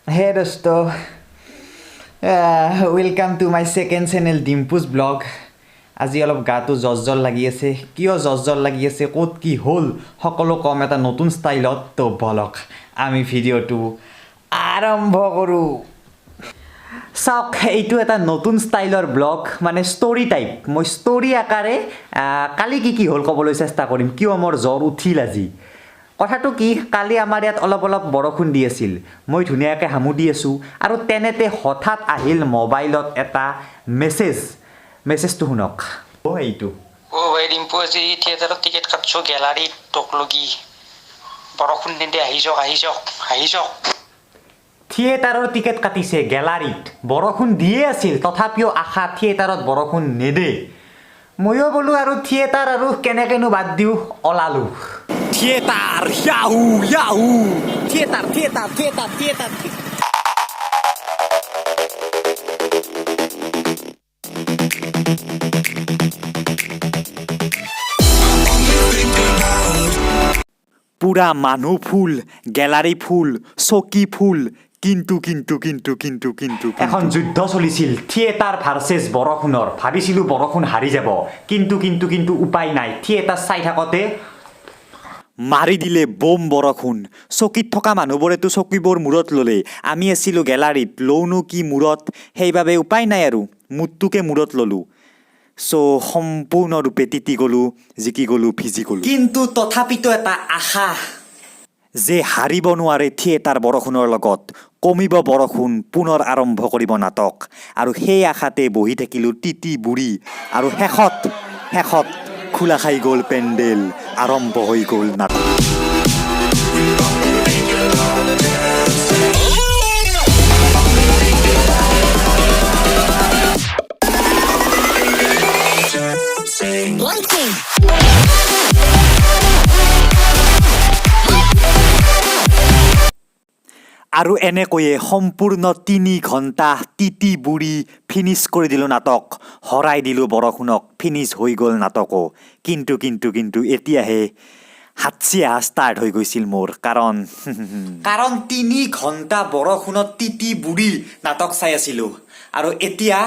Hey dosto, welcome to my second channel Dimpu's blog. আজি অলপ গাটো জজ্জল লাগি আছে কিয় জজ্জল লাগি আছে ক'ত কি হ'ল সকলো কম এটা নতুন ষ্টাইলত তো বলক আমি ভিডিঅ'টো আৰম্ভ কৰোঁ চাওক এইটো এটা নতুন ষ্টাইলৰ ব্লগ মানে ষ্টৰী টাইপ মই ষ্টৰী আকাৰে কালি কি হ'ল ক'বলৈ চেষ্টা কৰিম কিয় মোৰ জ্বৰ উঠিল আজি কথাটো কি কালি আমাৰ ইয়াত অলপ বৰষুণ দি আছিল মই ধুনীয়াকৈ হামুদি আছোঁ আৰু তেনেতে হঠাৎ আহিল মোবাইলত এটা মেছেজটো শুনক এইটো ভাই ডিম্পু আজি থিয়েটাৰত টিকেট কাটছো গেলাৰীত তোক লগি বৰষুণ দিনতে আহি যাওক থিয়েটাৰৰ টিকেট কাটিছে গেলাৰীত বৰষুণ দিয়ে আছিল তথাপিও আশা থিয়েটাৰত বৰষুণ নেদে ময়ো বোলো আৰু থিয়েটাৰ আৰু কেনেকেনো বাদ দিওঁ ওলালোঁ থিয়েটাৰ ইয়াহু থিয়েটাৰ পুৰা মানুহ ফুল গেলাৰী ফুল চকী ফুল কিন্তু এখন যুদ্ধ চলিছিল থিয়েটাৰ ভাৰ্চেছ বৰষুণৰ ভাবিছিলোঁ বৰষুণ হাৰি যাব কিন্তু উপায় নাই থিয়েটাৰ চাই থাকোঁতে মাৰি দিলে বোম বৰষুণ চকীত থকা মানুহবোৰেতো চকীবোৰ মূৰত ল'লে আমি আছিলোঁ গেলাৰীত লওঁনো কি মূৰত সেইবাবে উপায় নাই আৰু মুডটোকে মূৰত ল'লোঁ সম্পূৰ্ণৰূপে তিতি গ'লোঁ জিকি গ'লোঁ ভিজি গ'লোঁ কিন্তু তথাপিতো এটা আশা যে হাৰিব নোৱাৰে থিয়েটাৰ বৰষুণৰ লগত কমিব বৰষুণ পুনৰ আৰম্ভ কৰিব নাটক আৰু সেই আশাতে বহি থাকিলোঁ তিতি বুঢ়ী আৰু শেষত খোলা খাই গ'ল পেণ্ডেল আৰম্ভ হৈ গ'ল নাটক আৰু এনেকৈয়ে সম্পূৰ্ণ ৩ ঘণ্টা তিতি বুঢ়ী ফিনিছ কৰি দিলোঁ নাটক হৰাই দিলোঁ বৰষুণক ফিনিছ হৈ গ'ল নাটকো কিন্তু এতিয়াহে হাতচিয়া ষ্টাৰ্ট হৈ গৈছিল মোৰ কাৰণ ৩ ঘণ্টা বৰষুণত তিতি বুঢ়ী নাটক চাই আছিলোঁ আৰু এতিয়া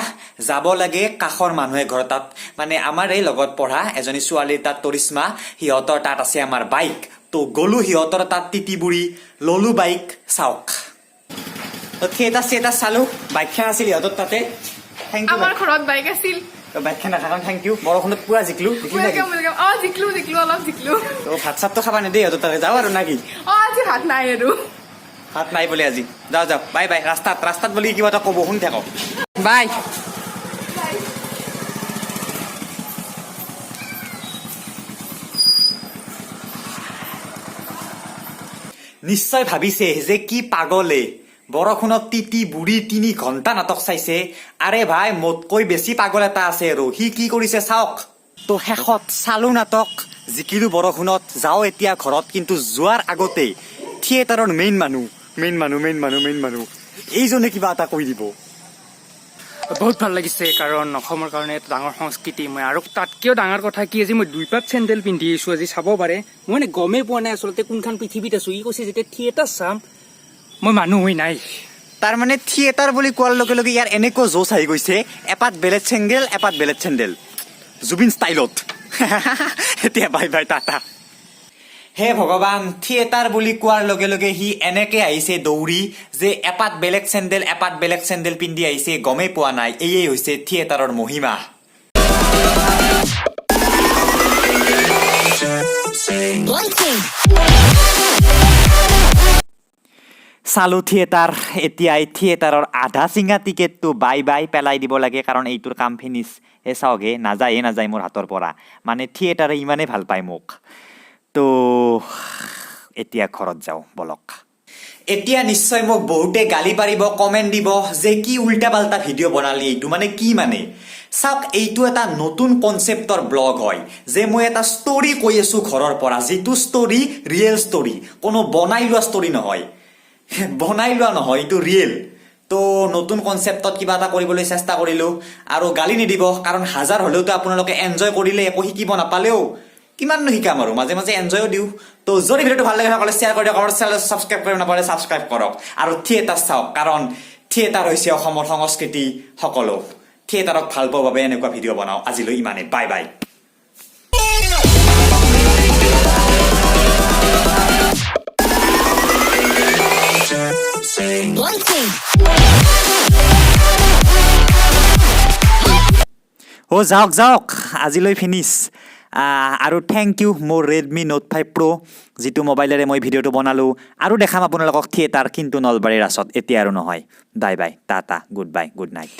যাব লাগে কাষৰ মানুহে ঘৰ তাত মানে আমাৰ এই লগত পঢ়া এজনী ছোৱালীৰ তাত তৰিস্মা সিহঁতৰ তাত আছে আমাৰ বাইক তো গ'লো সিহঁতৰ তাত তিতি বুঢ়ী ল'লোঁ বাইক চাওক থিয়েটাৰ চালোঁ বাইকখন আছিল সিহঁতৰ তাতে আমাৰ ঘৰত বাইক আছিল বাইকখন নাথাকক থেংক ইউ বৰষুণত পুৰা জিকলো ভাত চাতটো খাবা নেদেই সিহঁতৰ তাতে যাওঁ আৰু নাকি আজি ভাত নাই আৰু ভাত নাই বোলে আজি যাওঁ বাই ৰাস্তাত বুলি কিবা এটা ক'ব শুনি থাকক বাই নিশ্চয় ভাবিছে যে কি পাগলে বৰষুণত তিতি বুঢ়ী ৩ ঘণ্টা নাটক চাইছে আৰে ভাই মোতকৈ বেছি পাগল এটা আছে আৰু সি কি কৰিছে চাওক তো শেষত চালো নাটক জিকিলো বৰষুণত যাওঁ এতিয়া ঘৰত কিন্তু যোৱাৰ আগতে থিয়েটাৰৰ মেইন মানুহ এইজনে কিবা এটা কৈ দিব বহুত ভাল লাগিছে কাৰণ অসমৰ কাৰণে এটা ডাঙৰ সংস্কৃতি মই আৰু তাতকেও ডাঙৰ কথা কি আজি মই 2 পাত চেণ্ডেল পিন্ধি আহিছোঁ আজি চাব পাৰে মই মানে গমেই পোৱা নাই আচলতে কোনখন পৃথিৱীত আছোঁ ই কৈছে যেতিয়া থিয়েটাৰ চাম মই মানুহ হৈ নাই তাৰমানে থিয়েটাৰ বুলি কোৱাৰ লগে লগে ইয়াৰ এনেকৈ জোচ আহি গৈছে এপাত বেলেগ চেণ্ডেল জুবিন ষ্টাইলত এতিয়া বাই টাটা হে ভগৱান থিয়েটাৰ বুলি কোৱাৰ লগে লগে সি এনেকে আহিছে দৌৰি যে এপাত বেলেগ চেণ্ডেল পিন্ধি আহিছে গমেই পোৱা নাই এয়েই হৈছে থিয়েটাৰৰ মহিমা চালো থিয়েটাৰ এতিয়াই থিয়েটাৰৰ আধা চিঙা টিকেটটো বাই পেলাই দিব লাগে কাৰণ এইটোৰ কাম ফিনিছ চাওকহে নাযায় মোৰ হাতৰ পৰা মানে থিয়েটাৰে ইমানেই ভাল পায় মোক তো এতিয়া ঘৰত যাওঁ বলক এতিয়া নিশ্চয় মোক বহুতে গালি পাৰিব কমেণ্ট দিব যে কি উল্টা পাল্টা ভিডিঅ' বনালি এইটো মানে কি মানে চাওক এইটো এটা নতুন কনচেপ্টৰ ব্লগ হয় যে মই এটা ষ্টৰী কৈ আছোঁ ঘৰৰ পৰা যিটো ষ্টৰী ৰিয়েল ষ্টৰী কোনো বনাই লোৱা ষ্টৰী নহয় এইটো ৰিয়েল তো নতুন কনচেপ্টত কিবা এটা কৰিবলৈ চেষ্টা কৰিলোঁ আৰু গালি নিদিব কাৰণ হাজাৰ হ'লেওতো আপোনালোকে এনজয় কৰিলে একো শিকিব নাপালেও কিমাননো শিকাম আৰু মাজে মাজে এনজয়ো দিওঁ তো যদি ভিডিঅ'টো ভাল লাগে সকলোৱে শ্বেয়াৰ কৰি দিয়ক আমাৰ চেনেল ছাবস্ক্ৰাইব কৰিব নাপালে ছাবস্ক্ৰাইব কৰক আৰু থিয়েটাৰ চাওক কাৰণ থিয়েটাৰ হৈছে অসমৰ সংস্কৃতি সকলো থিয়েটাৰক ভাল পোৱাৰ বাবে এনেকুৱা ভিডিঅ' বনাওঁ আজিলৈ ইমানেই বাই বাই যাওক যাওক আজিলৈ ফিনিছ আৰু থেংক ইউ মোৰ ৰেডমি নোট 5 প্ৰ' যিটো মোবাইলেৰে মই ভিডিঅ'টো বনালোঁ আৰু দেখাম আপোনালোকক থিয়েটাৰ কিন্তু নলবাৰীৰ ৰাসত এতিয়া আৰু নহয় bye bye Tata good bye good night